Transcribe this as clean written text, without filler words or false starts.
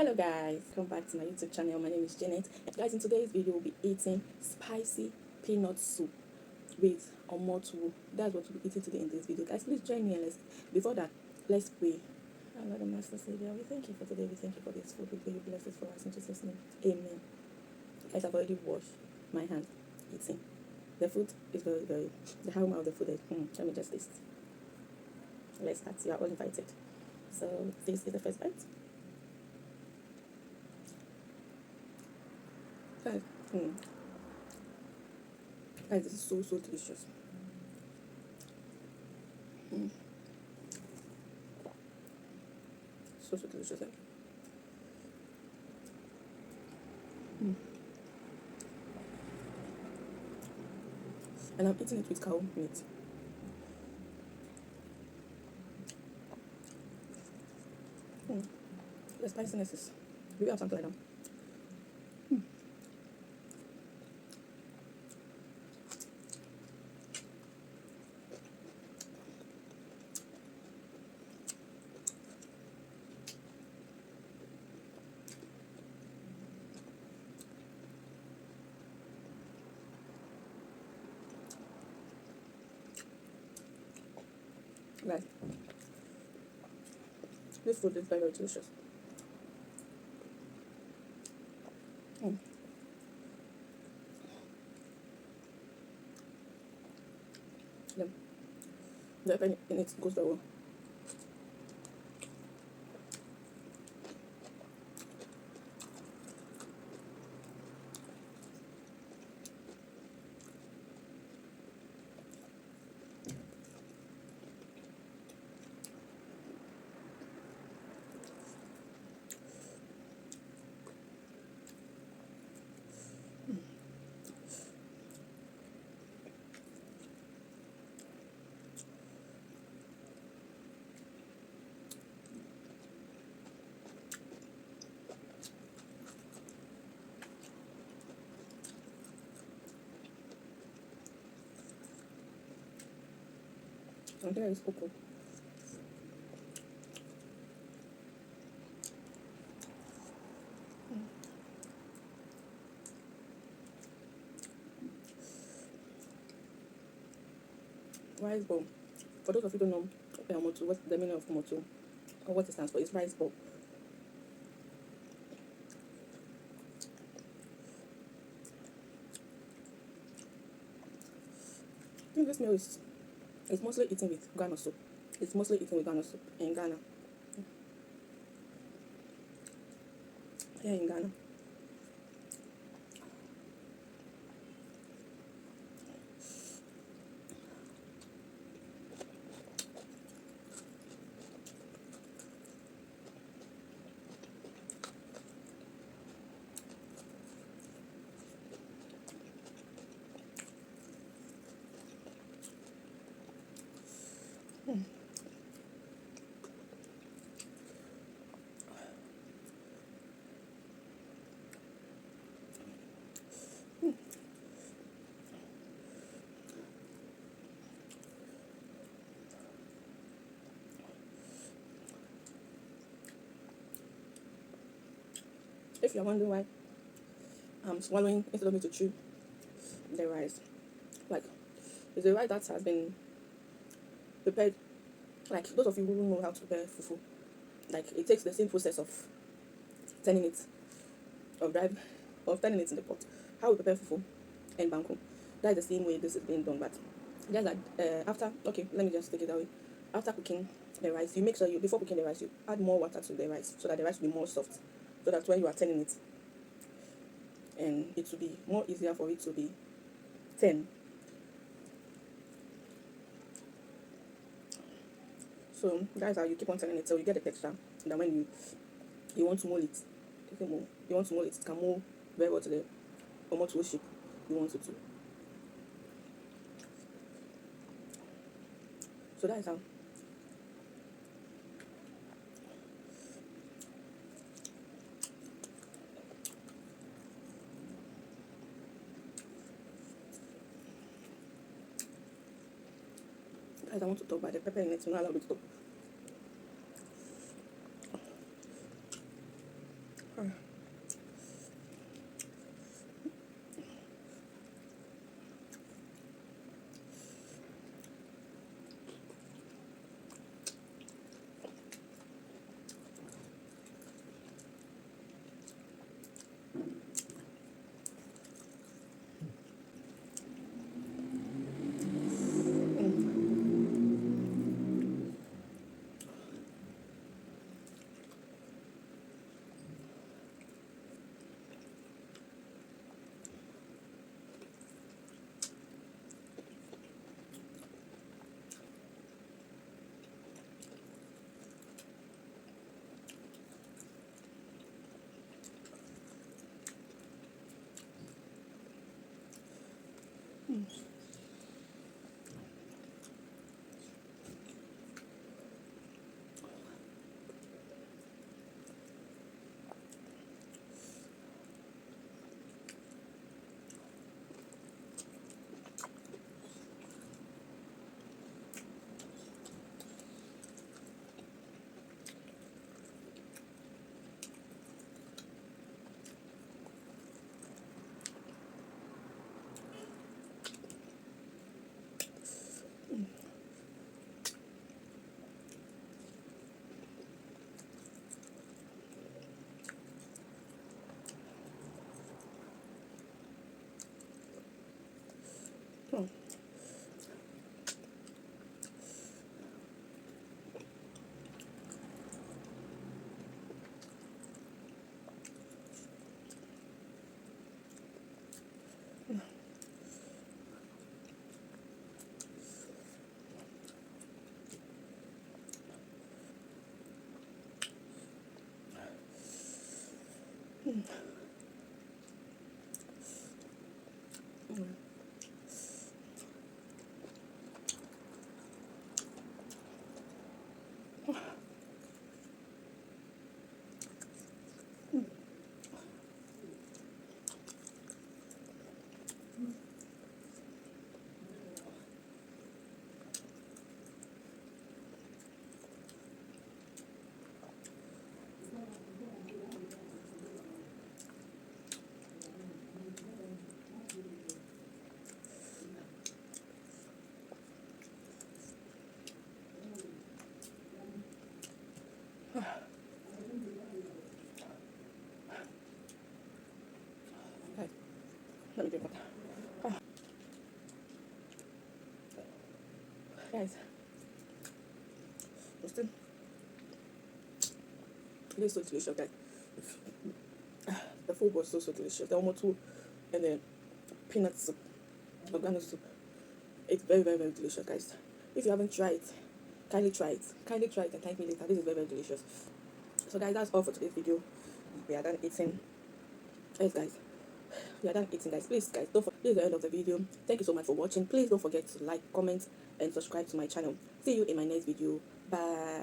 Hello guys, come back to my YouTube channel. My name is Janet. Guys, in today's video we'll be eating spicy peanut soup with Omotuo. That's what we'll be eating today in this video. Guys, please join me and before that, let's pray. Our Lord and Master Savior, we thank you for today. We thank you for this food. We pray you bless it for us in Jesus' name. Amen. Guys, I've already washed my hand eating. The food is very the aroma of the food is let me just taste. Let's start. You are all invited. So this is the first bite. Guys, guys, this is so delicious. So delicious. And I'm eating it with cow meat. The spiciness is we have something like that. Like this food is very delicious. Yeah. The pepper in it goes very well. And there is cocoa. Rice bowl. For those of you who don't know Omotuo, what's the meaning of Omotuo or what it stands for, it's rice bowl. I think this meal is mostly eaten with Ghana soup. It's mostly eaten with Ghana soup in Ghana. Here in Ghana. If you're wondering why I'm swallowing instead of me to chew the rice, like it's a rice that has been prepared. Like those of you who know how to prepare fufu, like it takes the same process of turning it, of turning it in the pot. How we prepare fufu and banku, that's the same way this is being done. But just that after, okay, let me just take it that way. After cooking the rice, you make sure before cooking the rice, you add more water to the rice so that the rice will be more soft. So that when you are turning it, and it will be more easier for it to be turned. So that's how you keep on turning it till you get the texture. And then when you want to mold it, you want to mold it, it can mold very well to the Omotuo shape you want it to. So that is how. Guys, I want to talk about the pepper in it, so not allow me to talk. Oh. Guys, let me drink water. Guys, still, it is so delicious, guys. The food was so delicious. The omotuo and the peanut soup, organic soup. It's very delicious, guys. If you haven't tried it, kindly try it. Kindly try it and thank me later. This is very delicious. So guys, that's all for today's video. We are done eating. Yes, guys. We are done eating, guys. Please, guys, don't forget. This is the end of the video. Thank you so much for watching. Please don't forget to like, comment, and subscribe to my channel. See you in my next video. Bye.